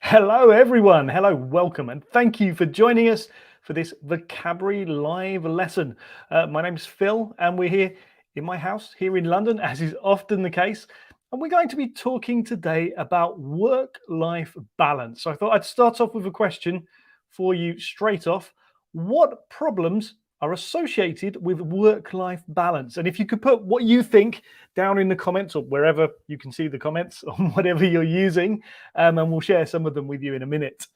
Hello, everyone. Hello, welcome, and thank you for joining us for this vocabulary live lesson. My name's Phil, and we're here in my house here in London, as is often the case. And we're going to be talking today about work-life balance. So I thought I'd start off with a question for you straight off. What problems are associated with work-life balance? And if you could put what you think down in the comments or wherever you can see the comments on whatever you're using, and we'll share some of them with you in a minute.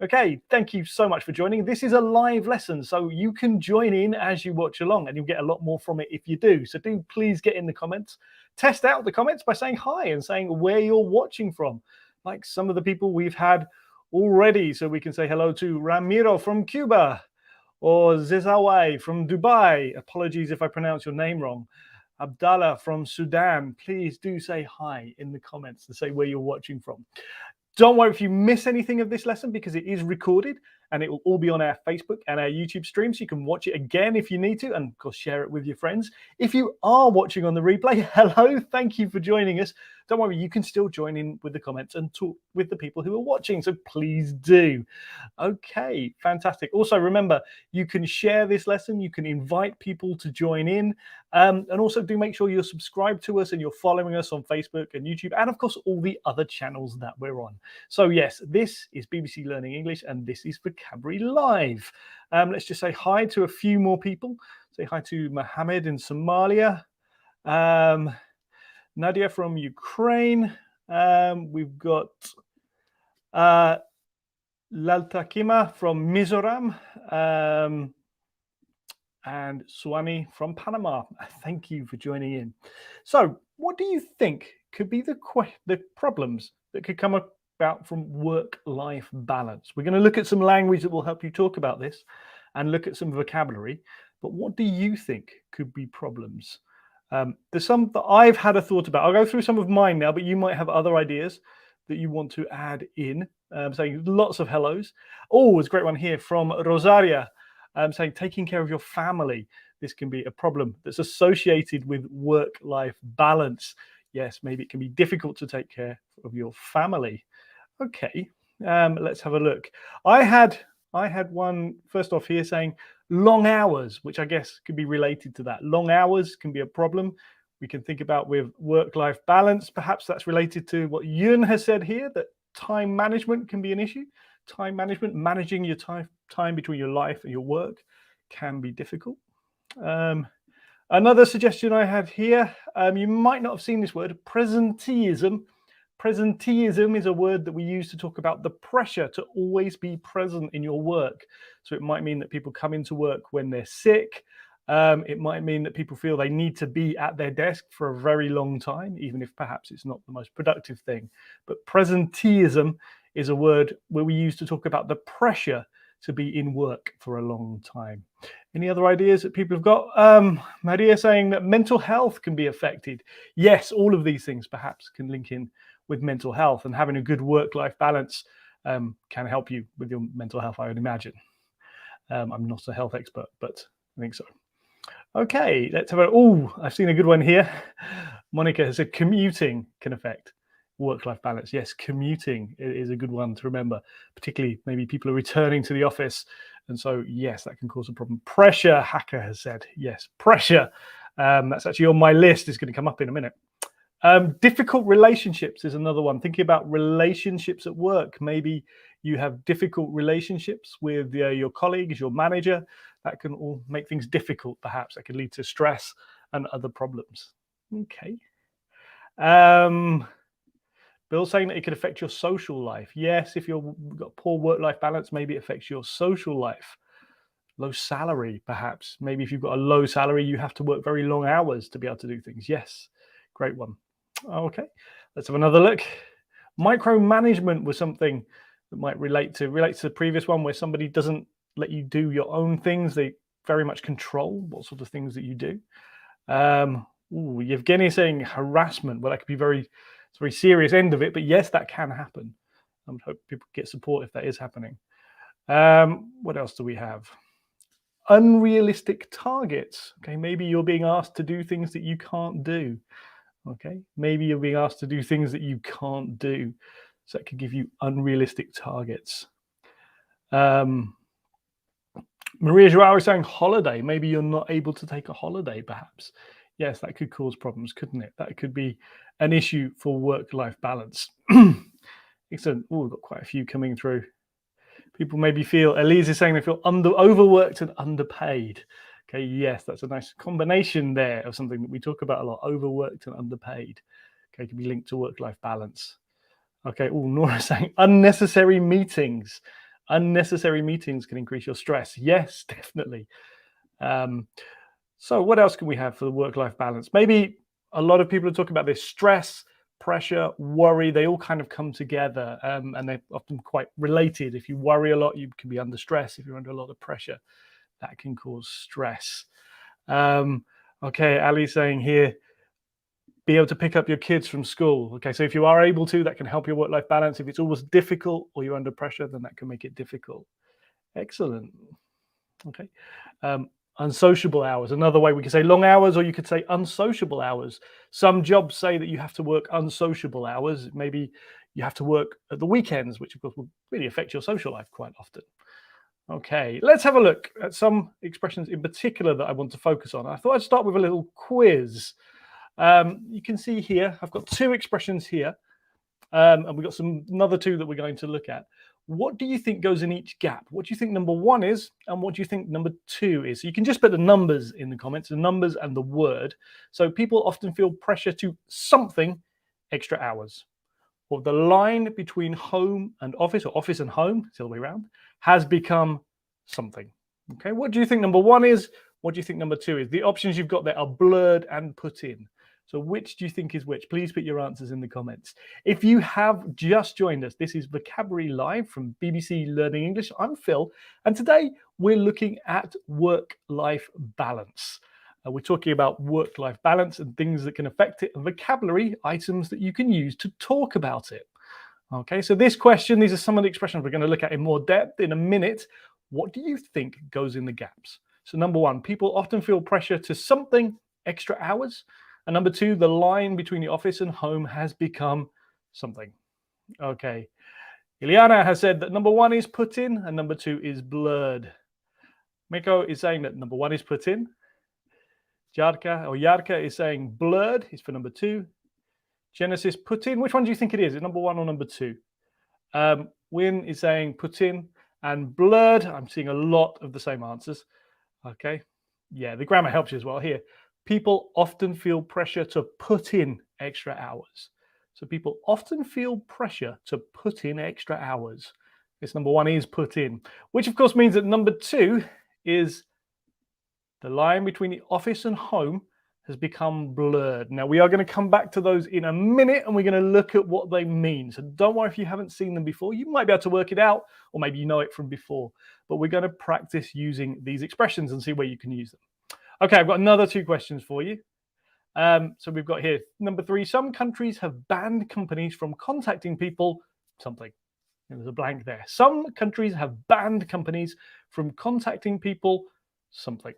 Okay, thank you so much for joining. This is a live lesson, so you can join in as you watch along, and you'll get a lot more from it if you do. So do please get in the comments. Test out the comments by saying hi and saying where you're watching from, like some of the people we've had already. So we can say hello to Ramiro from Cuba, or Zizawai from Dubai. Apologies if I pronounce your name wrong. Abdallah from Sudan. Please do say hi in the comments to say where you're watching from. Don't worry if you miss anything of this lesson, because it is recorded and it will all be on our Facebook and our YouTube stream, so you can watch it again if you need to, and of course share it with your friends. If you are watching on the replay, hello, thank you for joining us. Don't worry, you can still join in with the comments and talk with the people who are watching, so please do. Okay, fantastic. Also remember, you can share this lesson, you can invite people to join in, and also do make sure you're subscribed to us and you're following us on Facebook and YouTube, and of course all the other channels that we're on. So yes, this is BBC Learning English, and this is Vocabulary Live. Let's just say hi to a few more people. Say hi to Mohammed in Somalia, Nadia from Ukraine. We've got Laltakima from Mizoram, and Swami from Panama. Thank you for joining in. So what do you think could be the problems that could come about from work-life balance? We're going to look at some language that will help you talk about this and look at some vocabulary. But what do you think could be problems? There's some that I've had a thought about. I'll go through some of mine now, but you might have other ideas that you want to add in. Saying lots of hellos. Oh, there's a great one here from Rosaria. Saying taking care of your family. This can be a problem that's associated with work-life balance. Yes, maybe it can be difficult to take care of your family. Okay, let's have a look. I had one first off here saying long hours, which I guess could be related to that. Long hours can be a problem. We can think about with work-life balance. Perhaps that's related to what Yun has said here, that time management can be an issue. Time management, managing your time between your life and your work can be difficult. Another suggestion I had here, you might not have seen this word, presenteeism. Presenteeism is a word that we use to talk about the pressure to always be present in your work. So it might mean that people come into work when they're sick. It might mean that people feel they need to be at their desk for a very long time, even if perhaps it's not the most productive thing. But presenteeism is a word where we use to talk about the pressure to be in work for a long time. Any other ideas that people have got? Maria saying that mental health can be affected. Yes, all of these things perhaps can link in with mental health, and having a good work-life balance can help you with your mental health, I would imagine. I'm not a health expert, but I think so. Okay, let's have a, oh, I've seen a good one here. Monica has said commuting can affect work-life balance. Yes, commuting is a good one to remember, particularly maybe people are returning to the office. And so, yes, that can cause a problem. Pressure, Hacker has said. Yes, pressure. That's actually on my list. It's going to come up in a minute. Difficult relationships is another one. Thinking about relationships at work. Maybe you have difficult relationships with your colleagues, your manager. That can all make things difficult, perhaps. That could lead to stress and other problems. Okay. Bill saying that it could affect your social life. Yes, if you've got poor work-life balance, maybe it affects your social life. Low salary, perhaps. Maybe if you've got a low salary, you have to work very long hours to be able to do things. Yes, great one. Okay, let's have another look. Micromanagement was something that might relate to the previous one, where somebody doesn't let you do your own things. They very much control what sort of things that you do. Yevgeny saying harassment. Well, that could be it's a very serious end of it, but yes, that can happen. I would hope people get support if that is happening. What else do we have? Unrealistic targets. Okay, maybe you're being asked to do things that you can't do. Okay, maybe you're being asked to do things that you can't do. So it could give you unrealistic targets. Maria Joao is saying holiday. Maybe you're not able to take a holiday, perhaps. Yes, that could cause problems, couldn't it? That could be an issue for work-life balance. Excellent. Oh, we've got quite a few coming through. People maybe feel, Elise is saying they feel overworked and underpaid. Okay, yes, that's a nice combination there of something that we talk about a lot, overworked and underpaid. Okay, can be linked to work-life balance. Okay, oh, Nora saying unnecessary meetings. Unnecessary meetings can increase your stress. Yes, definitely. So what else can we have for the work-life balance? Maybe a lot of people are talking about this stress, pressure, worry. They all kind of come together, and they're often quite related. If you worry a lot, you can be under stress. If you're under a lot of pressure, that can cause stress. Okay, Ali's saying here, be able to pick up your kids from school. Okay, so if you are able to, that can help your work-life balance. If it's always difficult or you're under pressure, then that can make it difficult. Excellent. Okay. Unsociable hours. Another way we could say long hours, or you could say unsociable hours. Some jobs say that you have to work unsociable hours. Maybe you have to work at the weekends, which of course will really affect your social life quite often. Okay, let's have a look at some expressions in particular that I want to focus on. I thought I'd start with a little quiz. You can see here, I've got two expressions here, and we've got another two that we're going to look at. What do you think goes in each gap? What do you think number one is, and what do you think number two is? So you can just put the numbers in the comments, the numbers and the word. So people often feel pressure to something extra hours, or the line between home and office, or office and home, it's the other way around, has become something. Okay, what do you think number one is? What do you think number two is? The options you've got there are blurred and put in. So which do you think is which? Please put your answers in the comments. If you have just joined us, this is Vocabulary Live from BBC Learning English. I'm Phil, and today we're looking at work-life balance. We're talking about work-life balance and things that can affect it, and vocabulary items that you can use to talk about it. Okay, so this question, these are some of the expressions we're going to look at in more depth in a minute. What do you think goes in the gaps? So number one, people often feel pressure to something extra hours. And number two, the line between the office and home has become something. Okay. Ileana has said that number one is put in and number two is blurred. Miko is saying that number one is put in. Yarka is saying blurred is for number two. Genesis, put in. Which one do you think it is? Is it number one or number two? Win is saying put in and blurred. I'm seeing a lot of the same answers. Okay. Yeah, the grammar helps you as well here. People often feel pressure to put in extra hours. So people often feel pressure to put in extra hours. This number one is put in, which of course means that number two is the line between the office and home has become blurred. Now, we are going to come back to those in a minute, and we're going to look at what they mean. So don't worry if you haven't seen them before. You might be able to work it out, or maybe you know it from before. But we're going to practice using these expressions and see where you can use them. Okay, I've got another two questions for you. So we've got here, number three, some countries have banned companies from contacting people, something. And there's a blank there. Some countries have banned companies from contacting people, something.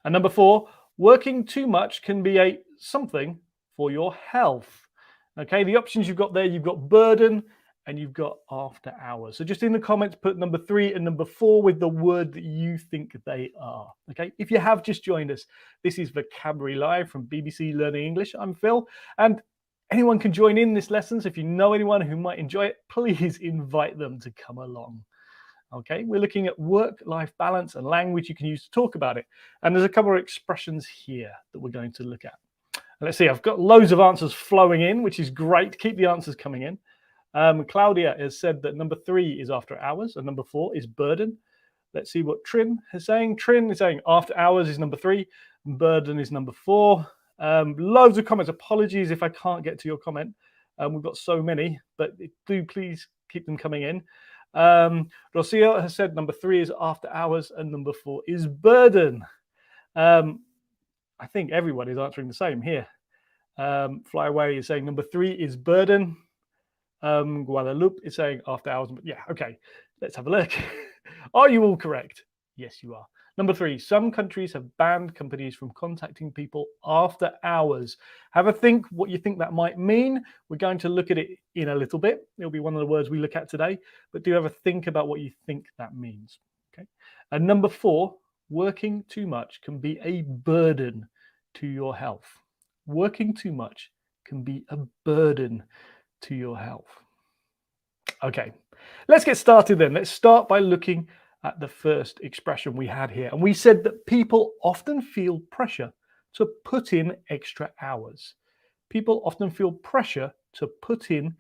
And number four, working too much can be a something for your health. Okay, the options you've got there, you've got burden and you've got after hours. So just in the comments, put number three and number four with the word that you think they are. Okay, if you have just joined us, this is Vocabulary Live from BBC Learning English. I'm Phil, and anyone can join in this lesson. So if you know anyone who might enjoy it, please invite them to come along. Okay, we're looking at work-life balance and language you can use to talk about it. And there's a couple of expressions here that we're going to look at. And let's see, I've got loads of answers flowing in, which is great. Keep the answers coming in. Claudia has said that number three is after hours and number four is burden. Let's see what Trin is saying. Trin is saying after hours is number three, burden is number four. Loads of comments. Apologies if I can't get to your comment. We've got so many, but do please keep them coming in. Rocio has said number three is after hours and number four is burden. I think everyone is answering the same here. Fly Away is saying number three is burden. Guadalupe is saying after hours. Yeah, okay. Let's have a look. Are you all correct? Yes, you are. Number 3, some countries have banned companies from contacting people after hours. Have a think what you think that might mean. We're going to look at it in a little bit. It'll be one of the words we look at today, but do have a think about what you think that means. Okay. And number 4, working too much can be a burden to your health. Working too much can be a burden to your health. Okay, let's get started then. Let's start by looking at the first expression we had here. And we said that people often feel pressure to put in extra hours. People often feel pressure to put in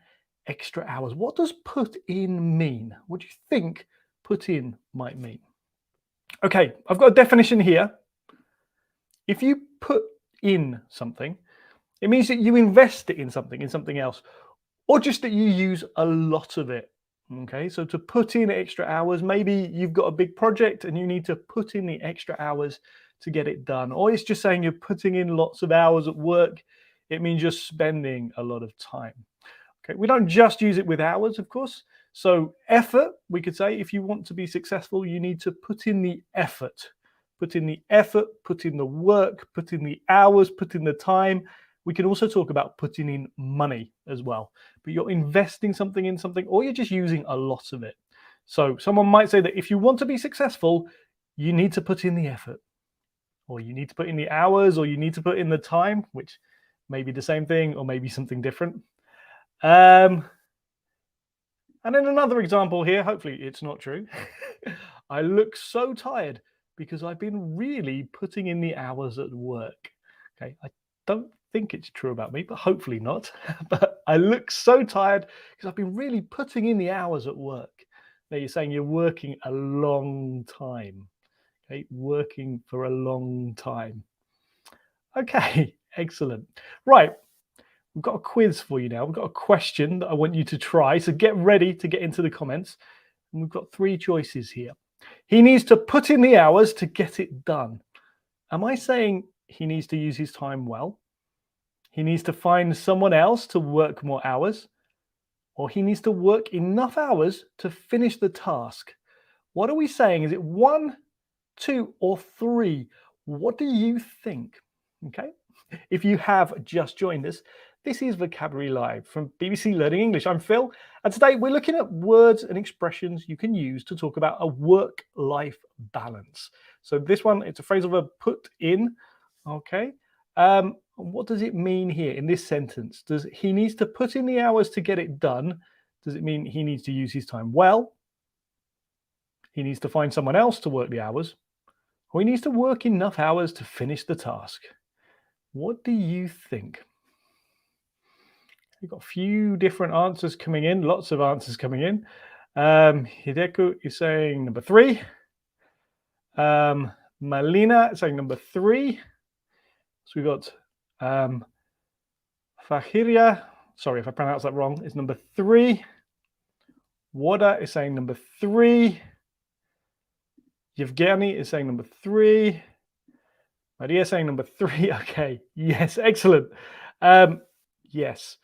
extra hours. What does put in mean? What do you think put in might mean? Okay, I've got a definition here. If you put in something, it means that you invest it in something else, or just that you use a lot of it. Okay, so to put in extra hours, maybe you've got a big project and you need to put in the extra hours to get it done. Or it's just saying you're putting in lots of hours at work. It means you're spending a lot of time. Okay, we don't just use it with hours, of course. So effort, we could say, if you want to be successful, you need to put in the effort. Put in the effort, put in the work, put in the hours, put in the time. We can also talk about putting in money as well. But you're investing something in something, or you're just using a lot of it. So someone might say that if you want to be successful, you need to put in the effort, or you need to put in the hours, or you need to put in the time, which may be the same thing or maybe something different. And then another example here, hopefully it's not true. I look so tired because I've been really putting in the hours at work. Okay, I don't think it's true about me, but hopefully not. But I look so tired because I've been really putting in the hours at work. Now you're saying you're working a long time. Okay, working for a long time. Okay, excellent. Right, we've got a quiz for you now. We've got a question that I want you to try. So get ready to get into the comments. And we've got 3 choices here. He needs to put in the hours to get it done. Am I saying he needs to use his time well? He needs to find someone else to work more hours, or he needs to work enough hours to finish the task. What are we saying? Is it 1, 2, or 3? What do you think? Okay. If you have just joined us, this is Vocabulary Live from BBC Learning English. I'm Phil, and today we're looking at words and expressions you can use to talk about a work-life balance. So this one, it's a phrasal verb put in. Okay. What does it mean here in this sentence? Does he needs to put in the hours to get it done? Does it mean he needs to use his time well? He needs to find someone else to work the hours? Or he needs to work enough hours to finish the task? What do you think? We've got a few different answers coming in, lots of answers coming in. Hideko is saying number 3. Malina is saying number 3. So we've got Fahiria, sorry if I pronounce that wrong, is number 3. Wada is saying number 3. Yevgeny is saying number 3. Maria is saying number 3. Okay, yes, excellent. Yes.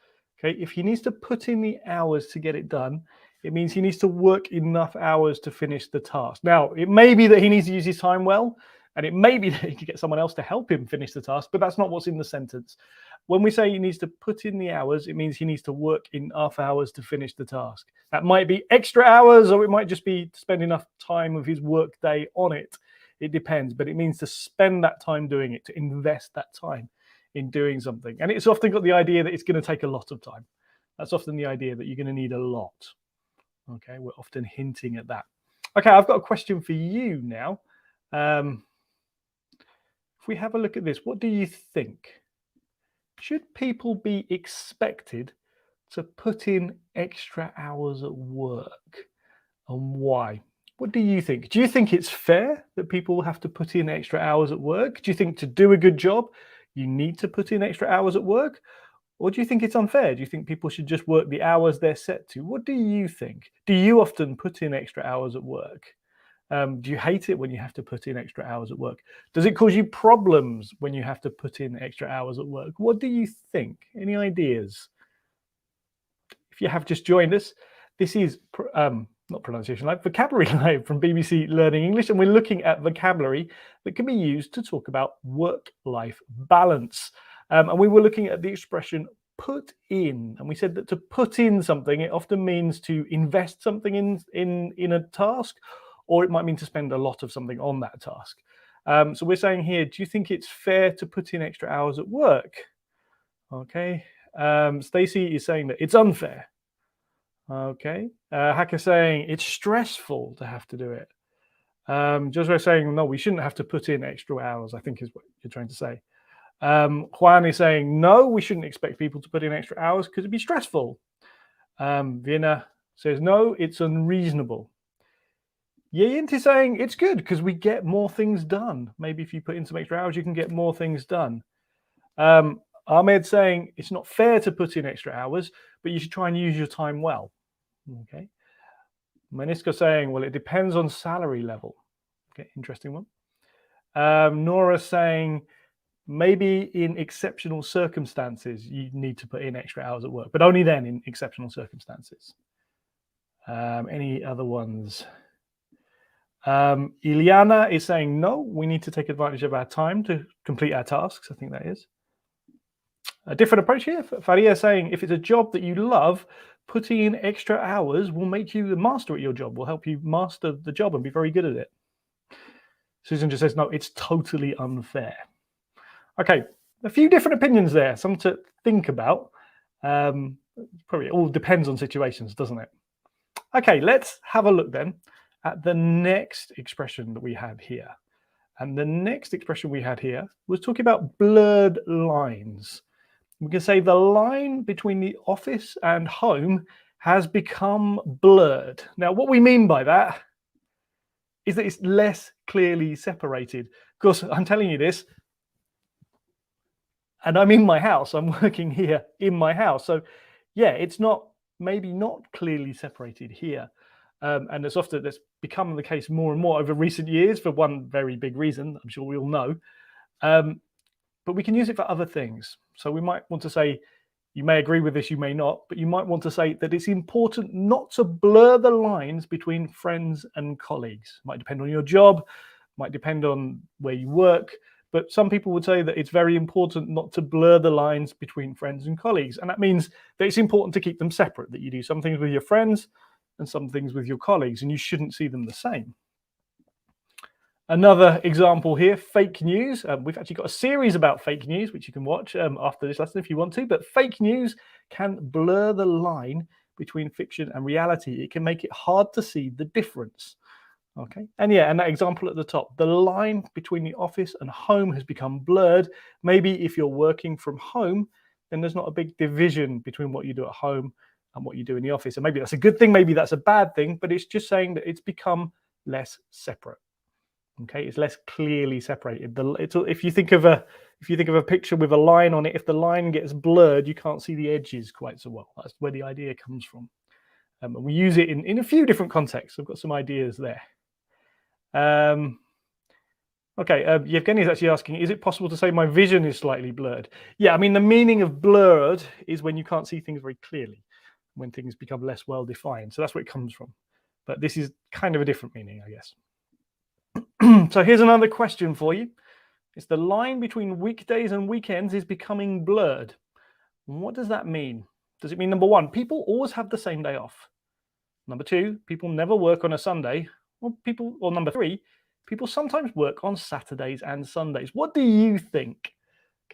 Okay, if he needs to put in the hours to get it done, it means he needs to work enough hours to finish the task. Now, it may be that he needs to use his time well, and it may be that he could get someone else to help him finish the task, but that's not what's in the sentence. When we say he needs to put in the hours, it means he needs to work enough hours to finish the task. That might be extra hours, or it might just be to spend enough time of his work day on it. It depends, but it means to spend that time doing it, to invest that time in doing something. And it's often got the idea that it's going to take a lot of time. That's often the idea that you're going to need a lot. Okay, we're often hinting at that. Okay, I've got a question for you now. If we have a look at this, what do you think? Should people be expected to put in extra hours at work? And why? What do you think? Do you think it's fair that people have to put in extra hours at work? Do you think to do a good job, you need to put in extra hours at work? Or do you think it's unfair? Do you think people should just work the hours they're set to? What do you think? Do you often put in extra hours at work? Do you hate it when you have to put in extra hours at work? Does it cause you problems when you have to put in extra hours at work? What do you think? Any ideas? If you have just joined us, this is not pronunciation live, vocabulary live from BBC Learning English, and we're looking at vocabulary that can be used to talk about work-life balance. And we were looking at the expression put in, and we said that to put in something, it often means to invest something in a task, or it might mean to spend a lot of something on that task. So we're saying here, do you think it's fair to put in extra hours at work? Okay. Stacey is saying that it's unfair. Okay. Hacker saying it's stressful to have to do it. Joshua saying, no, we shouldn't have to put in extra hours, I think is what you're trying to say. Juan is saying, no, we shouldn't expect people to put in extra hours because it'd be stressful. Vienna says, no, it's unreasonable. Yayint is saying it's good because we get more things done. Maybe if you put in some extra hours, you can get more things done. Ahmed saying it's not fair to put in extra hours, but you should try and use your time well. Okay. Maniska saying, well, it depends on salary level. Okay, interesting one. Nora saying, maybe in exceptional circumstances, you need to put in extra hours at work, but only then in exceptional circumstances. Any other ones? Iliana is saying, no, we need to take advantage of our time to complete our tasks. I think that is a different approach here. Faria saying, if it's a job that you love, putting in extra hours will make you the master at your job, will help you master the job and be very good at it. Susan just says, no, it's totally unfair. Okay, a few different opinions there, some to think about. Probably it all depends on situations, doesn't it? Okay, let's have a look then at the next expression that we have here. And the next expression we had here was talking about blurred lines. We can say the line between the office and home has become blurred. Now, what we mean by that is that it's less clearly separated. Of course, I'm telling you this, and I'm in my house. I'm working here in my house. So, yeah, it's maybe not clearly separated here. And it's often that's become the case more and more over recent years for one very big reason, I'm sure we all know. But we can use it for other things. So we might want to say, you may agree with this, you may not, but you might want to say that it's important not to blur the lines between friends and colleagues. It might depend on your job, might depend on where you work, but some people would say that it's very important not to blur the lines between friends and colleagues. And that means that it's important to keep them separate, that you do some things with your friends and some things with your colleagues, and you shouldn't see them the same. Another example here, fake news. We've actually got a series about fake news, which you can watch after this lesson if you want to, but fake news can blur the line between fiction and reality. It can make it hard to see the difference. Okay, and yeah, and that example at the top, the line between the office and home has become blurred. Maybe if you're working from home, then there's not a big division between what you do at home and what you do in the office. And maybe that's a good thing, maybe that's a bad thing, but it's just saying that it's become less separate. Okay, it's less clearly separated. If you think of a picture with a line on it, if the line gets blurred, you can't see the edges quite so well. That's where the idea comes from. And we use it in a few different contexts. I've got some ideas there. Okay, Yevgeny is actually asking, is it possible to say my vision is slightly blurred? Yeah, I mean, the meaning of blurred is when you can't see things very clearly, when things become less well defined. So that's where it comes from. But this is kind of a different meaning, I guess. So here's another question for you. It's the line between weekdays and weekends is becoming blurred. What does that mean? Does it mean, number one, people always have the same day off? Number two, people never work on a Sunday? Or number three, people sometimes work on Saturdays and Sundays. What do you think?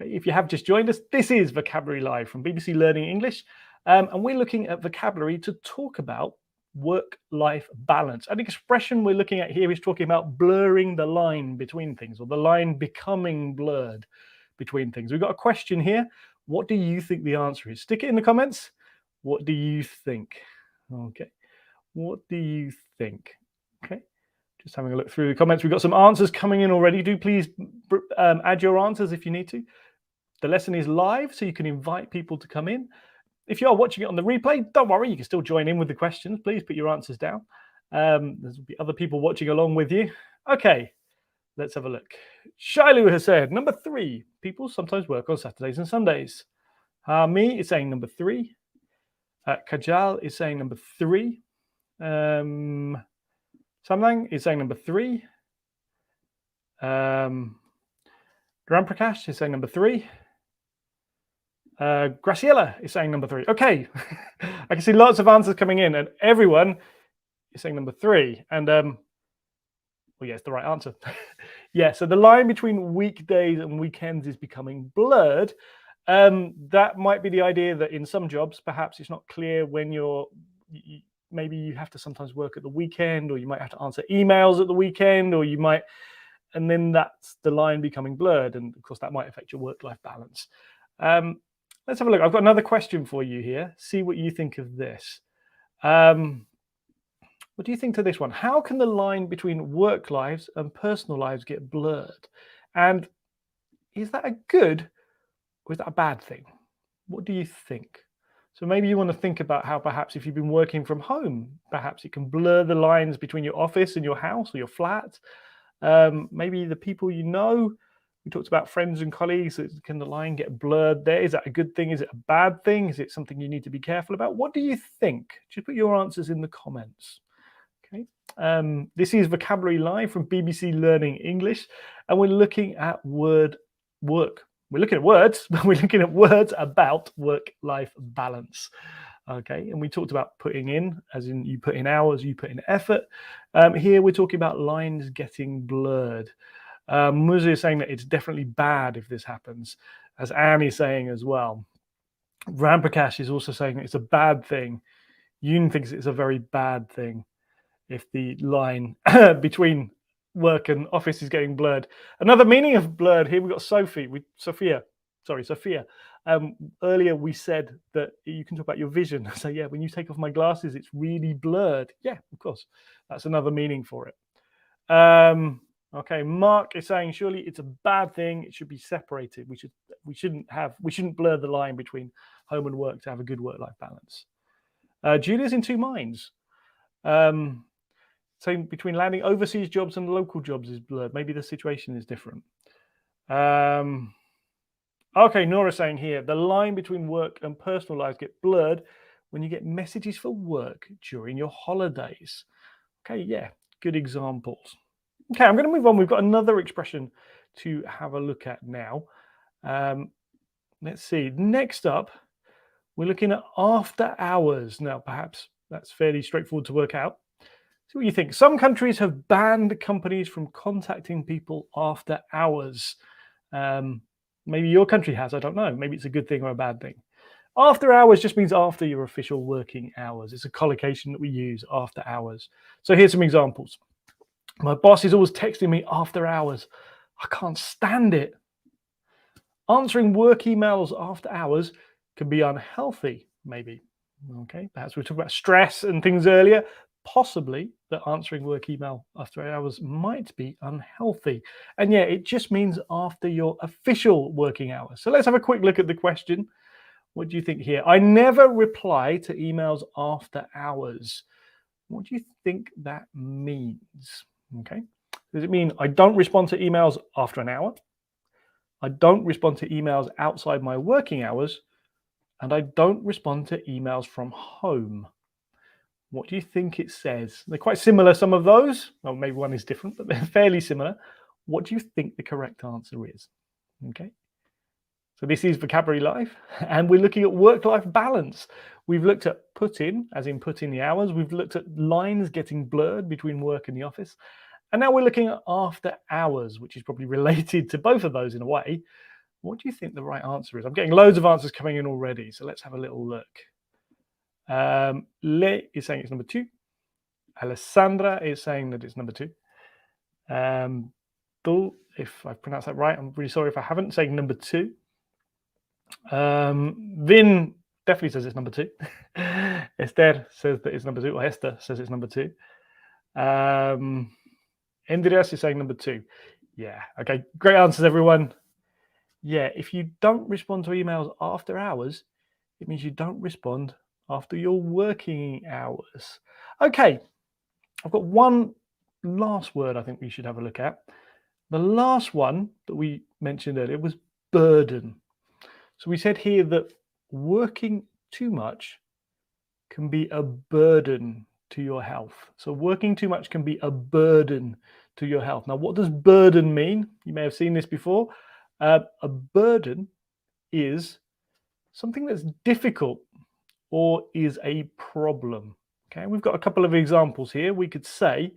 Okay, if you have just joined us, this is Vocabulary Live from BBC Learning English. And we're looking at vocabulary to talk about work-life balance. An expression we're looking at here is talking about blurring the line between things, or the line becoming blurred between things. We've got a question here. What do you think the answer is? Stick it in the comments. What do you think? Okay. What do you think? Okay. Just having a look through the comments. We've got some answers coming in already. Do please add your answers if you need to. The lesson is live, so you can invite people to come in. If you are watching it on the replay, don't worry, you can still join in with the questions. Please put your answers down. There's be other people watching along with you. Okay, let's have a look. Shilu has said, number three, people sometimes work on Saturdays and Sundays. Me is saying number three. Kajal is saying number three. Samlang is saying number 3. Ramprakash is saying number 3. Graciela is saying number 3. Okay, I can see lots of answers coming in, and everyone is saying number 3. And well, yeah, it's the right answer. Yeah, so the line between weekdays and weekends is becoming blurred. That might be the idea that in some jobs, perhaps it's not clear when maybe you have to sometimes work at the weekend, or you might have to answer emails at the weekend, or you might, and then that's the line becoming blurred. And of course, that might affect your work-life balance. Let's have a look. I've got another question for you here. See what you think of this. What do you think to this one? How can the line between work lives and personal lives get blurred? And is that a good or is that a bad thing? What do you think? So maybe you want to think about how perhaps if you've been working from home, perhaps it can blur the lines between your office and your house or your flat. Maybe the people you know. We talked about friends and colleagues. Can the line get blurred there? Is that a good thing? Is it a bad thing? Is it something you need to be careful about? What do you think? Just put your answers in the comments. Okay. This is Vocabulary Live from BBC Learning English, and we're looking at work. We're looking at words, but we're looking at words about work-life balance. Okay, and we talked about putting in, as in you put in hours, you put in effort. Here we're talking about lines getting blurred. Muze is saying that it's definitely bad if this happens, as Anne is saying as well. Ramprakash is also saying that it's a bad thing. Yoon thinks it's a very bad thing if the line between work and office is getting blurred. Another meaning of blurred here, we've got Sophia. Earlier we said that you can talk about your vision. So yeah, when you take off my glasses, it's really blurred. Yeah, of course. That's another meaning for it. Okay, Mark is saying surely it's a bad thing. It should be separated. We shouldn't blur the line between home and work to have a good work-life balance. Julia's in two minds. So between landing overseas jobs and local jobs is blurred. Maybe the situation is different. Okay, Nora's saying here, the line between work and personal lives get blurred when you get messages for work during your holidays. Okay, yeah, good examples. Okay, I'm going to move on. We've got another expression to have a look at now. Let's see. Next up, we're looking at after hours. Now, perhaps that's fairly straightforward to work out. See what you think. Some countries have banned companies from contacting people after hours. Maybe your country has, I don't know. Maybe it's a good thing or a bad thing. After hours just means after your official working hours. It's a collocation that we use, after hours. So here's some examples. My boss is always texting me after hours. I can't stand it. Answering work emails after hours can be unhealthy, maybe. Okay, perhaps we talked about stress and things earlier. Possibly that answering work email after hours might be unhealthy. And yeah, it just means after your official working hours. So let's have a quick look at the question. What do you think here? I never reply to emails after hours. What do you think that means? Okay. Does it mean I don't respond to emails after an hour? I don't respond to emails outside my working hours? And I don't respond to emails from home? What do you think it says? They're quite similar, some of those. Well, maybe one is different, but they're fairly similar. What do you think the correct answer is? Okay. So this is Vocabulary Live, and we're looking at work-life balance. We've looked at put in, as in put in the hours. We've looked at lines getting blurred between work and the office. And now we're looking at after hours, which is probably related to both of those in a way. What do you think the right answer is? I'm getting loads of answers coming in already, so let's have a little look. Le is saying it's number 2. Alessandra is saying that it's number 2. Dul, if I pronounced that right, I'm really sorry if I haven't, saying number 2. Vin definitely says it's number 2. Esther says that it's number 2, or Esther says it's number 2. Andreas is saying number 2. Yeah, okay, great answers, everyone. Yeah, if you don't respond to emails after hours, it means you don't respond after your working hours. Okay, I've got one last word I think we should have a look at. The last one that we mentioned earlier was burden. So we said here that working too much can be a burden to your health. So working too much can be a burden to your health. Now, what does burden mean? You may have seen this before. A burden is something that's difficult or is a problem. Okay, we've got a couple of examples here. We could say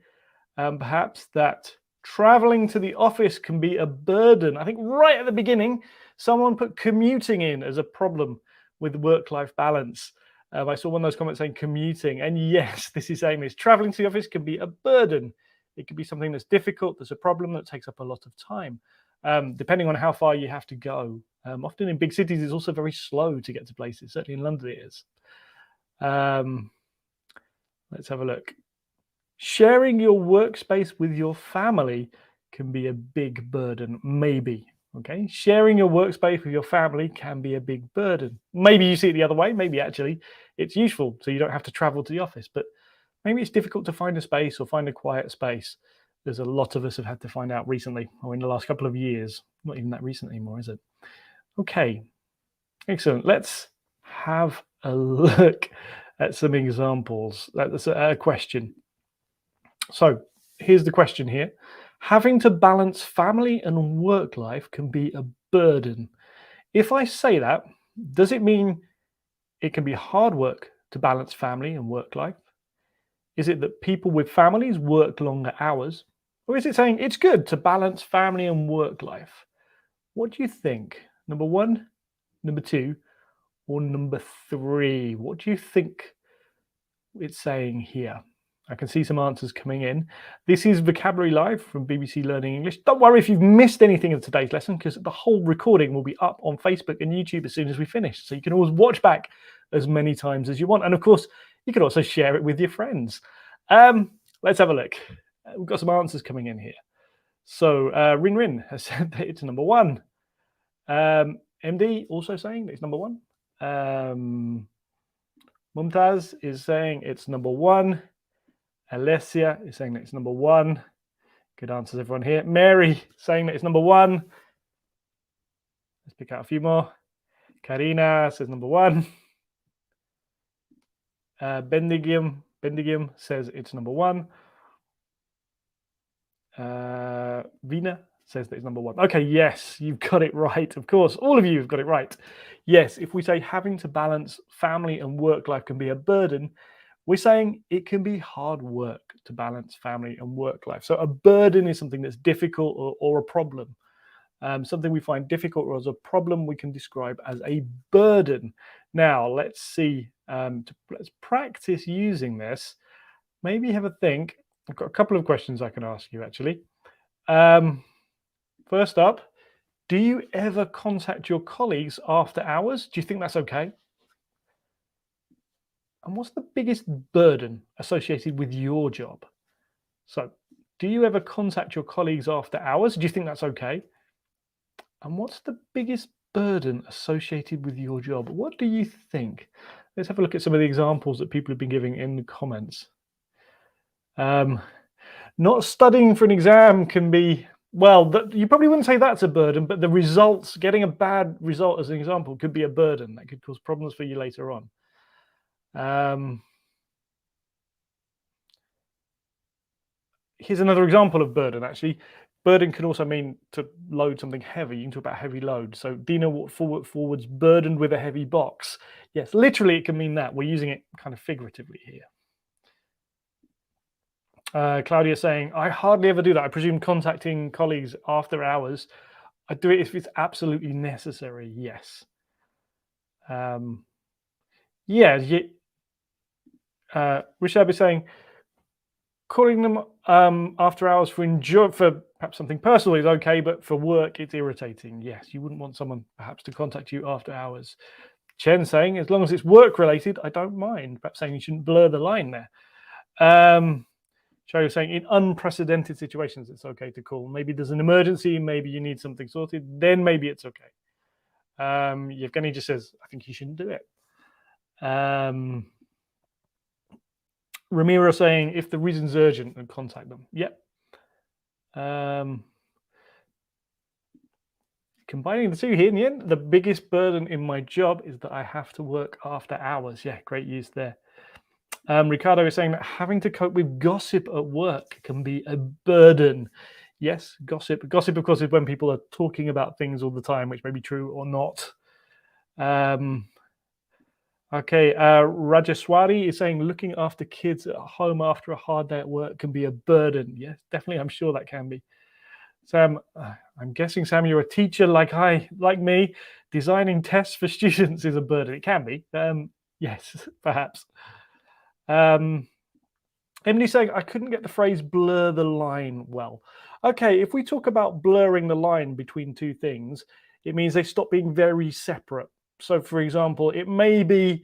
perhaps that traveling to the office can be a burden. I think right at the beginning, someone put commuting in as a problem with work-life balance. I saw one of those comments saying commuting, and yes, this is saying this. Traveling to the office can be a burden. It could be something that's difficult, that's a problem, that takes up a lot of time, depending on how far you have to go. Often in big cities, it's also very slow to get to places. Certainly in London, it is. Let's have a look. Sharing your workspace with your family can be a big burden, maybe. Okay, sharing your workspace with your family can be a big burden. Maybe you see it the other way. Maybe actually it's useful, so you don't have to travel to the office. But maybe it's difficult to find a space or find a quiet space. There's a lot of us have had to find out recently, or in the last couple of years. Not even that recent anymore, is it? Okay, excellent. Let's have a look at some examples. That's a question. So here's the question here. Having to balance family and work life can be a burden. If I say that, does it mean it can be hard work to balance family and work life? Is it that people with families work longer hours? Or is it saying it's good to balance family and work life? What do you think? Number one, number two, or number three? What do you think it's saying here? I can see some answers coming in. This is Vocabulary Live from BBC Learning English. Don't worry if you've missed anything of today's lesson, because the whole recording will be up on Facebook and YouTube as soon as we finish. So you can always watch back as many times as you want. And of course, you can also share it with your friends. Let's have a look. We've got some answers coming in here. So Rin Rin has said that it's number one. MD also saying that it's number one. Mumtaz is saying it's number one. Alessia is saying that it's number one. Good answers, everyone here. Mary saying that it's number one. Let's pick out a few more. Karina says number one. Bendigim says it's number one. Vina says that it's number one. Okay, yes, you've got it right. Of course, all of you have got it right. Yes, if we say having to balance family and work life can be a burden, we're saying it can be hard work to balance family and work life. So a burden is something that's difficult or a problem. Something we find difficult or as a problem we can describe as a burden. Now, let's see. Let's practice using this. Maybe have a think. I've got a couple of questions I can ask you, actually. First up, do you ever contact your colleagues after hours? Do you think that's okay? And what's the biggest burden associated with your job? So, do you ever contact your colleagues after hours? Do you think that's okay? And what's the biggest burden associated with your job? What do you think? Let's have a look at some of the examples that people have been giving in the comments. Not studying for an exam can be, well, you probably wouldn't say that's a burden, but the results, getting a bad result as an example, could be a burden. That could cause problems for you later on. Here's another example of burden, actually. Burden can also mean to load something heavy. You can talk about heavy load. So Dina walked forwards burdened with a heavy box. Yes, literally it can mean that. We're using it kind of figuratively here. Claudia saying, I hardly ever do that. I presume contacting colleagues after hours. I do it if it's absolutely necessary, yes. Rishab is saying, calling them after hours for perhaps something personal is okay, but for work it's irritating. Yes, you wouldn't want someone perhaps to contact you after hours. Chen saying, as long as it's work related, I don't mind. Perhaps saying you shouldn't blur the line there. Sherry was saying, in unprecedented situations, it's okay to call. Maybe there's an emergency, maybe you need something sorted, then maybe it's okay. Yevgeny just says, I think you shouldn't do it. Ramiro saying, if the reason's urgent, then contact them. Yep. Combining the two here in the end, the biggest burden in my job is that I have to work after hours. Yeah, great use there. Ricardo is saying that having to cope with gossip at work can be a burden. Yes, gossip. Gossip, of course, is when people are talking about things all the time, which may be true or not. Okay, Rajaswari is saying looking after kids at home after a hard day at work can be a burden. Yes, definitely. I'm sure that can be. Sam, I'm guessing, Sam, you're a teacher like me. Designing tests for students is a burden. It can be. Yes, perhaps. Emily's saying, I couldn't get the phrase blur the line well. Okay, if we talk about blurring the line between two things, it means they stop being very separate. So, for example, it may be,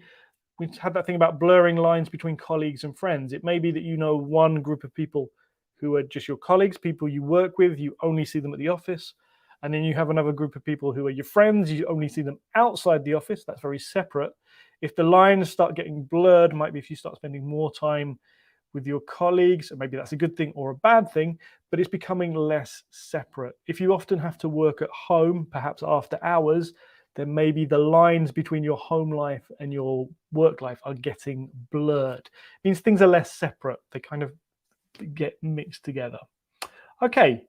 we had that thing about blurring lines between colleagues and friends. It may be that you know one group of people who are just your colleagues, people you work with, you only see them at the office. And then you have another group of people who are your friends, you only see them outside the office. That's very separate. If the lines start getting blurred, might be if you start spending more time with your colleagues, and maybe that's a good thing or a bad thing, but it's becoming less separate. If you often have to work at home, perhaps after hours, then maybe the lines between your home life and your work life are getting blurred. It means things are less separate. They kind of get mixed together. Okay.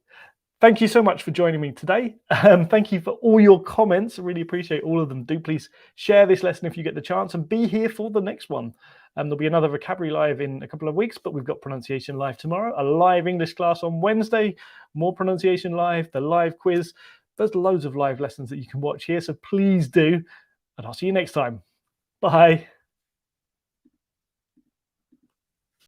Thank you so much for joining me today. Thank you for all your comments. I really appreciate all of them. Do please share this lesson if you get the chance and be here for the next one. There'll be another vocabulary live in a couple of weeks, but we've got pronunciation live tomorrow, a live English class on Wednesday, more pronunciation live, the live quiz. There's loads of live lessons that you can watch here, so please do. And I'll see you next time. Bye.